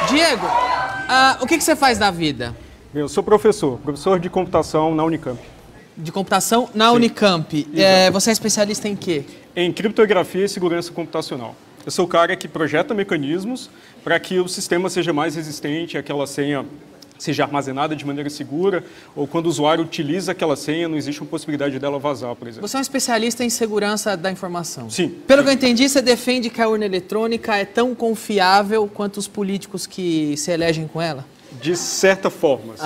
Diego, o que você faz da vida? Eu sou professor de computação na Unicamp. De computação na Unicamp. Você é especialista em quê? Em criptografia e segurança computacional. Eu sou o cara que projeta mecanismos para que o sistema seja mais resistente, aquela senha seja armazenada de maneira segura, ou quando o usuário utiliza aquela senha, não existe uma possibilidade dela vazar, por exemplo. Você é um especialista em segurança da informação. Sim. Pelo que eu entendi, você defende que a urna eletrônica é tão confiável quanto os políticos que se elegem com ela? De certa forma, sim.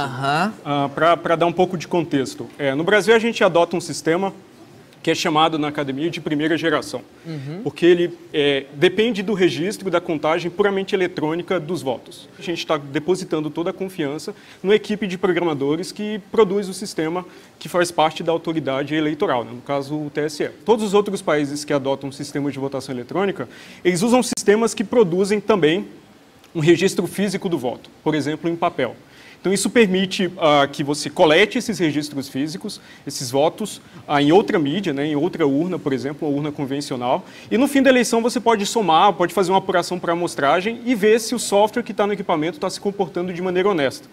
Para dar um pouco de contexto. No Brasil, a gente adota um sistema que é chamado na academia de primeira geração, porque ele depende do registro da contagem puramente eletrônica dos votos. A gente está depositando toda a confiança numa equipe de programadores que produz o sistema que faz parte da autoridade eleitoral, né? No caso o TSE. Todos os outros países que adotam um sistema de votação eletrônica, eles usam sistemas que produzem também um registro físico do voto, por exemplo, em papel. Então, isso permite que você colete esses registros físicos, esses votos, em outra mídia, né, em outra urna, por exemplo, uma urna convencional. E no fim da eleição você pode somar, pode fazer uma apuração para amostragem e ver se o software que está no equipamento está se comportando de maneira honesta.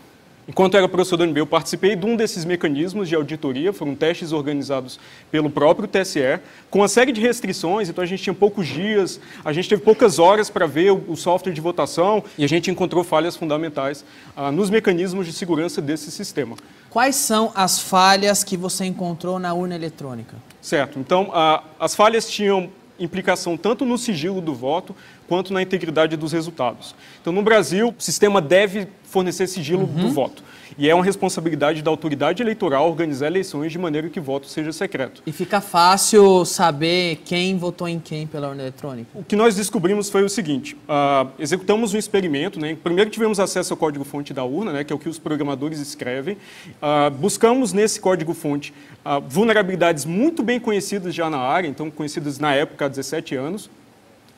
Enquanto eu era professor da UNB, eu participei de um desses mecanismos de auditoria, foram testes organizados pelo próprio TSE, com uma série de restrições, então a gente tinha poucos dias, a gente teve poucas horas para ver o software de votação e a gente encontrou falhas fundamentais nos mecanismos de segurança desse sistema. Quais são as falhas que você encontrou na urna eletrônica? Certo, então as falhas tinham implicação tanto no sigilo do voto quanto na integridade dos resultados. Então, no Brasil, o sistema deve fornecer sigilo do voto. E é uma responsabilidade da autoridade eleitoral organizar eleições de maneira que o voto seja secreto. E fica fácil saber quem votou em quem pela urna eletrônica? O que nós descobrimos foi o seguinte, executamos um experimento, né? Primeiro tivemos acesso ao código-fonte da urna, né? Que é o que os programadores escrevem, buscamos nesse código-fonte vulnerabilidades muito bem conhecidas já na área, então conhecidas na época há 17 anos,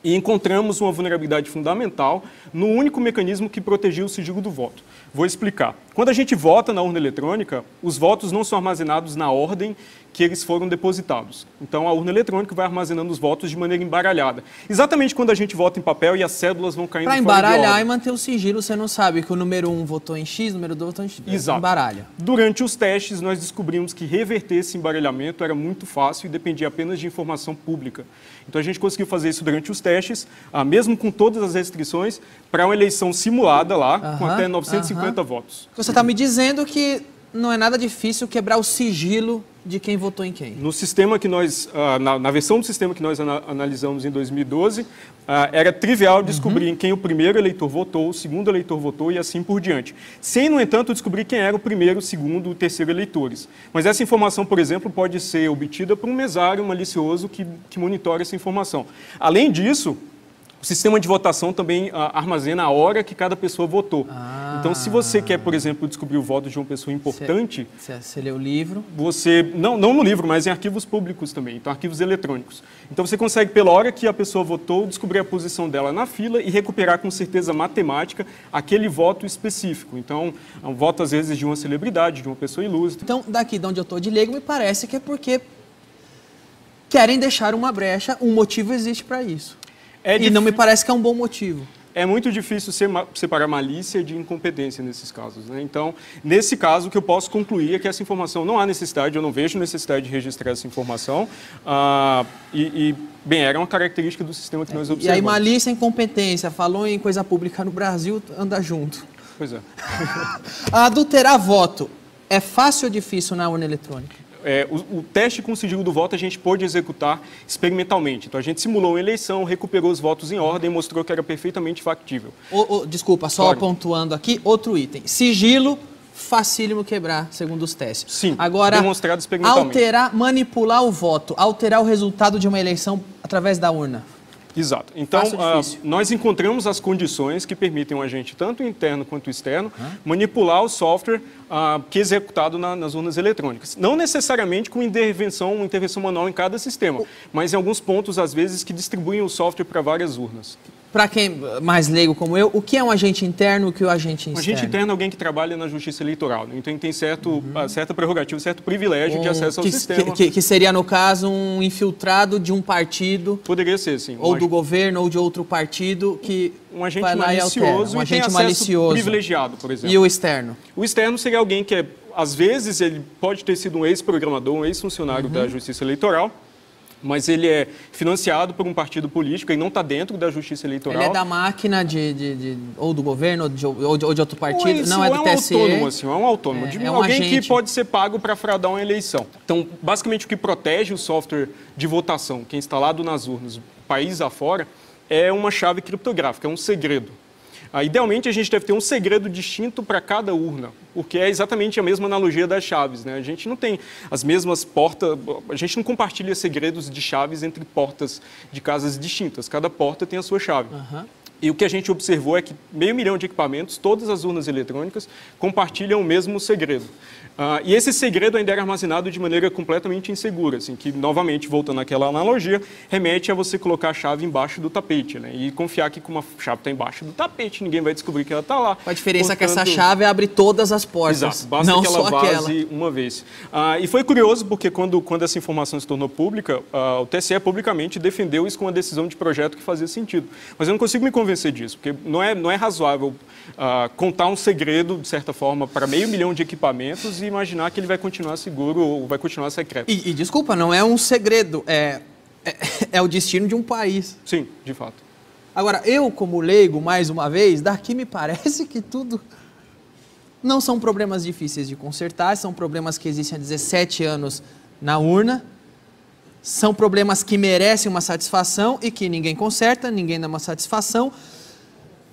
e encontramos uma vulnerabilidade fundamental no único mecanismo que protegia o sigilo do voto. Vou explicar. Quando a gente vota na urna eletrônica, os votos não são armazenados na ordem que eles foram depositados. Então, a urna eletrônica vai armazenando os votos de maneira embaralhada. Exatamente quando a gente vota em papel e as cédulas vão caindo fora de ordem. Para embaralhar e manter o sigilo, você não sabe que o número 1 votou em X, o número 2 votou em X. Exato. Embaralha. Durante os testes, nós descobrimos que reverter esse embaralhamento era muito fácil e dependia apenas de informação pública. Então, a gente conseguiu fazer isso durante os testes, mesmo com todas as restrições, para uma eleição simulada lá, com até 950 votos. Você está me dizendo que não é nada difícil quebrar o sigilo de quem votou em quem? No sistema que nós, na versão do sistema que nós analisamos em 2012, era trivial descobrir em quem o primeiro eleitor votou, o segundo eleitor votou e assim por diante. Sem, no entanto, descobrir quem era o primeiro, o segundo e o terceiro eleitores. Mas essa informação, por exemplo, pode ser obtida por um mesário malicioso que monitora essa informação. Além disso, o sistema de votação também armazena a hora que cada pessoa votou. Então, se você quer, por exemplo, descobrir o voto de uma pessoa importante... Você lê o livro? Você, não no livro, mas em arquivos públicos também, então arquivos eletrônicos. Então, você consegue, pela hora que a pessoa votou, descobrir a posição dela na fila e recuperar com certeza matemática aquele voto específico. Então, é um voto, às vezes, de uma celebridade, de uma pessoa ilustre. Então, daqui de onde eu estou de leigo, me parece que é porque querem deixar uma brecha, um motivo existe para isso. E não me parece que é um bom motivo. É muito difícil separar malícia de incompetência nesses casos, né? Então, nesse caso, o que eu posso concluir é que essa informação não há necessidade, eu não vejo necessidade de registrar essa informação. Bem, era uma característica do sistema que nós observamos. E aí, malícia e incompetência, falou em coisa pública no Brasil, anda junto. Pois é. Adulterar voto é fácil ou difícil na urna eletrônica? O teste com o sigilo do voto a gente pôde executar experimentalmente. Então, a gente simulou uma eleição, recuperou os votos em ordem e mostrou que era perfeitamente factível. Desculpa, só pontuando aqui, outro item. Sigilo, facílimo quebrar, segundo os testes. Sim, agora, demonstrado experimentalmente. Manipular o voto, alterar o resultado de uma eleição através da urna. Exato. Então, nós encontramos as condições que permitem um agente, tanto interno quanto externo, manipular o software que é executado nas urnas eletrônicas. Não necessariamente com uma intervenção manual em cada sistema, mas em alguns pontos, às vezes, que distribuem o software para várias urnas. Para quem mais leigo como eu, o que é um agente interno e o que é um agente externo? Um agente interno é alguém que trabalha na justiça eleitoral, né? Então ele tem certa prerrogativa, certo privilégio de acesso ao sistema. Que seria, no caso, um infiltrado de um partido. Poderia ser, sim. Ou do governo ou de outro partido que um agente malicioso um e tem acesso privilegiado, por exemplo. E o externo? O externo seria alguém que, às vezes, ele pode ter sido um ex-programador, um ex-funcionário da Justiça Eleitoral, mas ele é financiado por um partido político e não está dentro da Justiça Eleitoral. Ele é da máquina ou do governo ou de outro partido? Não, é do TSE? Autônomo, assim, é um autônomo. Alguém que pode ser pago para fraudar uma eleição. Então, basicamente, o que protege o software de votação, que é instalado nas urnas, país afora, é uma chave criptográfica, é um segredo. Idealmente, a gente deve ter um segredo distinto para cada urna, porque é exatamente a mesma analogia das chaves, né? A gente não tem as mesmas portas, a gente não compartilha segredos de chaves entre portas de casas distintas. Cada porta tem a sua chave. E o que a gente observou é que 500 mil de equipamentos, todas as urnas eletrônicas, compartilham o mesmo segredo. E esse segredo ainda era armazenado de maneira completamente insegura, assim, que, novamente, voltando àquela analogia, remete a você colocar a chave embaixo do tapete, né? E confiar que como a chave está embaixo do tapete, ninguém vai descobrir que ela está lá. A diferença é que essa chave abre todas as portas, exato, basta não que ela só vaze aquela. uma vez. E foi curioso porque quando essa informação se tornou pública, o TSE publicamente defendeu isso com uma decisão de projeto que fazia sentido. Mas eu não consigo me convencer disso, porque não é razoável contar um segredo, de certa forma, para 500 mil de equipamentos e imaginar que ele vai continuar seguro ou vai continuar secreto. E desculpa, não é um segredo, é o destino de um país. Sim, de fato. Agora, eu como leigo, mais uma vez, daqui me parece que tudo não são problemas difíceis de consertar, são problemas que existem há 17 anos na urna, são problemas que merecem uma satisfação e que ninguém conserta, ninguém dá uma satisfação.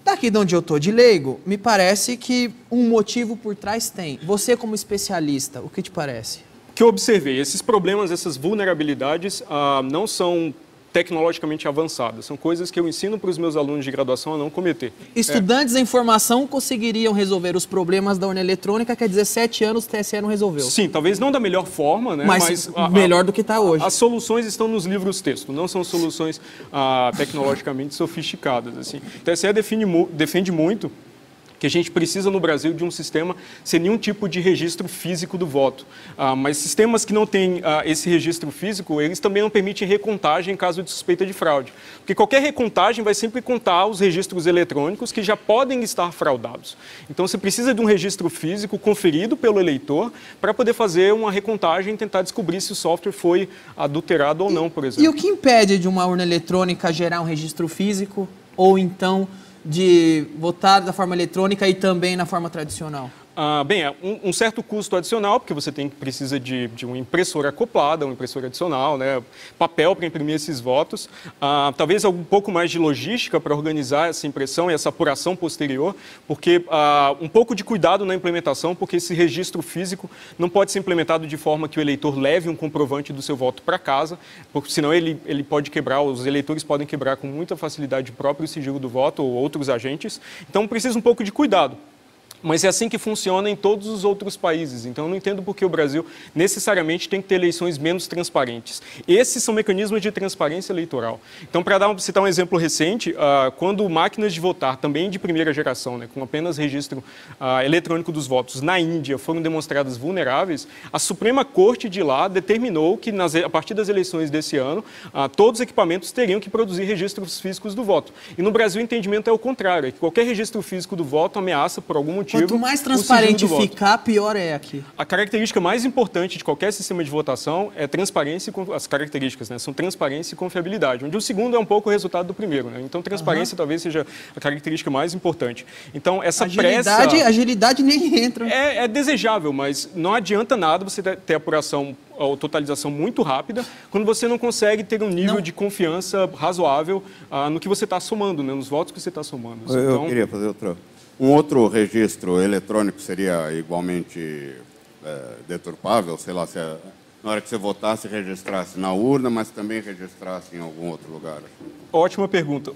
Daqui de onde eu estou de leigo, me parece que um motivo por trás tem. Você como especialista, o que te parece? O que eu observei, esses problemas, essas vulnerabilidades não são tecnologicamente avançadas, são coisas que eu ensino para os meus alunos de graduação a não cometer. Estudantes da informação conseguiriam resolver os problemas da urna eletrônica que há 17 anos o TSE não resolveu. Sim, talvez não da melhor forma, né? Mas melhor do que está hoje. As soluções estão nos livros-texto, não são soluções tecnologicamente sofisticadas. Assim. O TSE defende muito que a gente precisa no Brasil de um sistema sem nenhum tipo de registro físico do voto. Mas sistemas que não têm esse registro físico, eles também não permitem recontagem em caso de suspeita de fraude. Porque qualquer recontagem vai sempre contar os registros eletrônicos que já podem estar fraudados. Então você precisa de um registro físico conferido pelo eleitor para poder fazer uma recontagem e tentar descobrir se o software foi adulterado ou não, por exemplo. E o que impede de uma urna eletrônica gerar um registro físico ou então de votar da forma eletrônica e também na forma tradicional? Bem, é um certo custo adicional, porque você precisa de uma impressora acoplada, uma impressora adicional, né, papel para imprimir esses votos, talvez um pouco mais de logística para organizar essa impressão e essa apuração posterior, porque um pouco de cuidado na implementação, porque esse registro físico não pode ser implementado de forma que o eleitor leve um comprovante do seu voto para casa, porque senão ele pode quebrar, os eleitores podem quebrar com muita facilidade o próprio sigilo do voto ou outros agentes, então precisa um pouco de cuidado. Mas é assim que funciona em todos os outros países. Então, eu não entendo por que o Brasil necessariamente tem que ter eleições menos transparentes. Esses são mecanismos de transparência eleitoral. Então, para citar um exemplo recente, quando máquinas de votar, também de primeira geração, né, com apenas registro eletrônico dos votos, na Índia, foram demonstradas vulneráveis, a Suprema Corte de lá determinou que, a partir das eleições desse ano, todos os equipamentos teriam que produzir registros físicos do voto. E no Brasil, o entendimento é o contrário, é que qualquer registro físico do voto ameaça, por algum motivo, quanto mais transparente ficar, pior é aqui. A característica mais importante de qualquer sistema de votação é transparência e as características, né, são transparência e confiabilidade, onde o segundo é um pouco o resultado do primeiro, né? Então transparência talvez seja a característica mais importante. Então essa agilidade nem entra. É desejável, mas não adianta nada você ter apuração ou totalização muito rápida quando você não consegue ter um nível de confiança razoável no que você está somando, né, nos votos que você está somando. Eu queria fazer um outro registro eletrônico seria igualmente deturpável, sei lá, se na hora que você votasse, registrasse na urna, mas também registrasse em algum outro lugar. Ótima pergunta.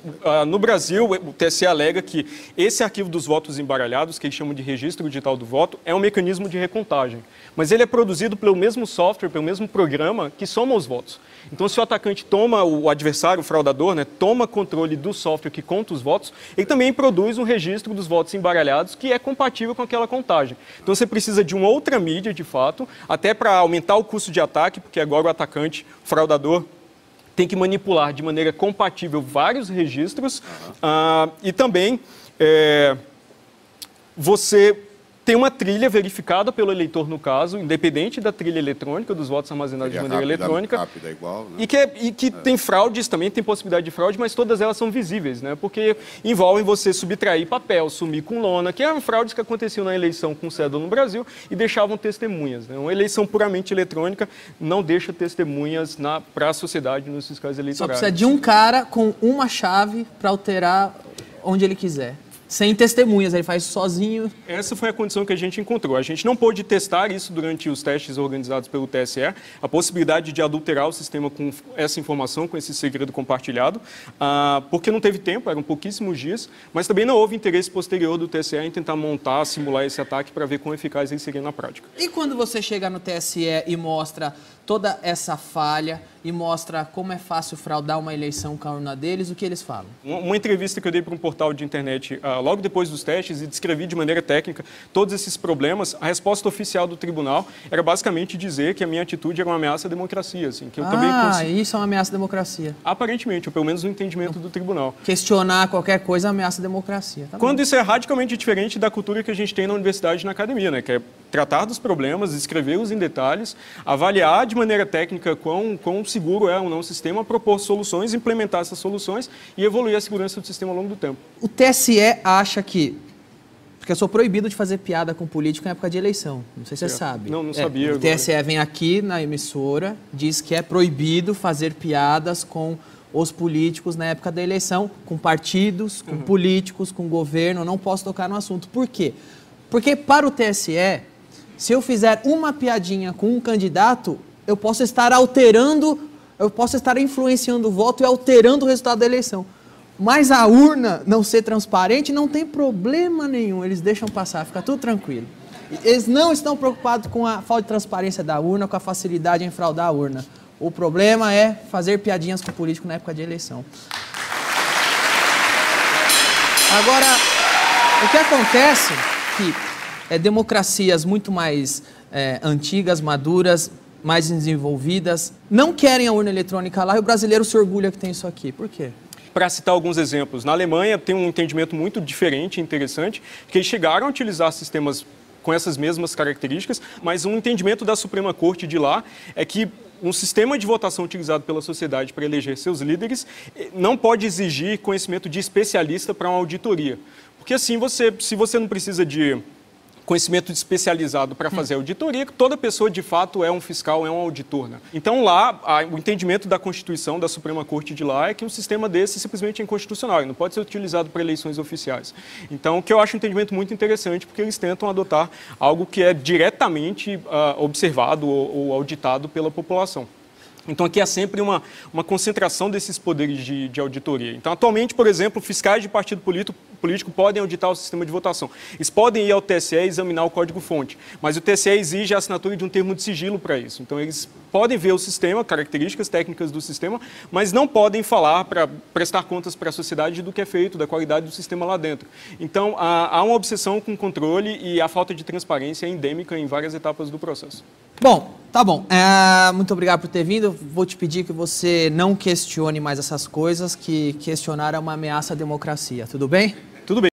No Brasil, o TSE alega que esse arquivo dos votos embaralhados, que eles chamam de registro digital do voto, é um mecanismo de recontagem. Mas ele é produzido pelo mesmo software, pelo mesmo programa que soma os votos. Então, se o atacante toma, o adversário, o fraudador, né, toma controle do software que conta os votos, ele também produz um registro dos votos embaralhados que é compatível com aquela contagem. Então, você precisa de uma outra mídia, de fato, até para aumentar o custo de ataque, porque agora o atacante, o fraudador, tem que manipular de maneira compatível vários registros e também você tem uma trilha verificada pelo eleitor, no caso, independente da trilha eletrônica, dos votos armazenados de maneira eletrônica. Rápida, igual, né? E que tem fraudes também, tem possibilidade de fraude, mas todas elas são visíveis, né? Porque envolvem você subtrair papel, sumir com lona, que eram fraudes que aconteciam na eleição com cédula no Brasil e deixavam testemunhas, né? Uma eleição puramente eletrônica não deixa testemunhas para a sociedade nos fiscais eleitorais. Só precisa de um cara com uma chave para alterar onde ele quiser. Sem testemunhas, ele faz sozinho. Essa foi a condição que a gente encontrou. A gente não pôde testar isso durante os testes organizados pelo TSE, a possibilidade de adulterar o sistema com essa informação, com esse segredo compartilhado, porque não teve tempo, eram pouquíssimos dias, mas também não houve interesse posterior do TSE em tentar montar, simular esse ataque para ver quão eficaz ele seria na prática. E quando você chega no TSE e mostra toda essa falha e mostra como é fácil fraudar uma eleição com a urna deles, o que eles falam? Uma entrevista que eu dei para um portal de internet logo depois dos testes e descrevi de maneira técnica todos esses problemas, a resposta oficial do tribunal era basicamente dizer que a minha atitude era uma ameaça à democracia. Assim, que eu também isso é uma ameaça à democracia. Aparentemente, ou pelo menos no entendimento do tribunal. Questionar qualquer coisa ameaça a democracia. Tá Quando isso é radicalmente diferente da cultura que a gente tem na universidade e na academia, né? Que é tratar dos problemas, escrevê-los em detalhes, avaliar de maneira técnica quão seguro é ou não o sistema, propor soluções, implementar essas soluções e evoluir a segurança do sistema ao longo do tempo. O TSE acha que... Porque eu sou proibido de fazer piada com político em época de eleição. Não sei se você sabe. Não sabia. O TSE vem aqui na emissora, diz que é proibido fazer piadas com os políticos na época da eleição, com partidos, com políticos, com governo. Eu não posso tocar no assunto. Por quê? Porque para o TSE, se eu fizer uma piadinha com um candidato, eu posso estar alterando, eu posso estar influenciando o voto e alterando o resultado da eleição. Mas a urna não ser transparente não tem problema nenhum, eles deixam passar, fica tudo tranquilo. Eles não estão preocupados com a falta de transparência da urna, com a facilidade em fraudar a urna. O problema é fazer piadinhas com o político na época de eleição. Agora, o que acontece é que democracias muito mais antigas, maduras, mais desenvolvidas, não querem a urna eletrônica lá e o brasileiro se orgulha que tem isso aqui. Por quê? Para citar alguns exemplos, na Alemanha tem um entendimento muito diferente e interessante, que eles chegaram a utilizar sistemas com essas mesmas características, mas um entendimento da Suprema Corte de lá é que um sistema de votação utilizado pela sociedade para eleger seus líderes não pode exigir conhecimento de especialista para uma auditoria. Porque assim, se você não precisa de conhecimento especializado para fazer auditoria, toda pessoa de fato é um fiscal, é um auditor, né? Então lá, o entendimento da Constituição, da Suprema Corte de lá, é que um sistema desse simplesmente é inconstitucional, e não pode ser utilizado para eleições oficiais. Então, o que eu acho um entendimento muito interessante, porque eles tentam adotar algo que é diretamente observado ou auditado pela população. Então, aqui há sempre uma concentração desses poderes de auditoria. Então, atualmente, por exemplo, fiscais de partido político podem auditar o sistema de votação. Eles podem ir ao TSE e examinar o código-fonte, mas o TSE exige a assinatura de um termo de sigilo para isso. Então, eles podem ver o sistema, características técnicas do sistema, mas não podem falar para prestar contas para a sociedade do que é feito, da qualidade do sistema lá dentro. Então, há uma obsessão com o controle e a falta de transparência é endêmica em várias etapas do processo. Bom, tá bom. Muito obrigado por ter vindo. Vou te pedir que você não questione mais essas coisas, que questionar é uma ameaça à democracia. Tudo bem?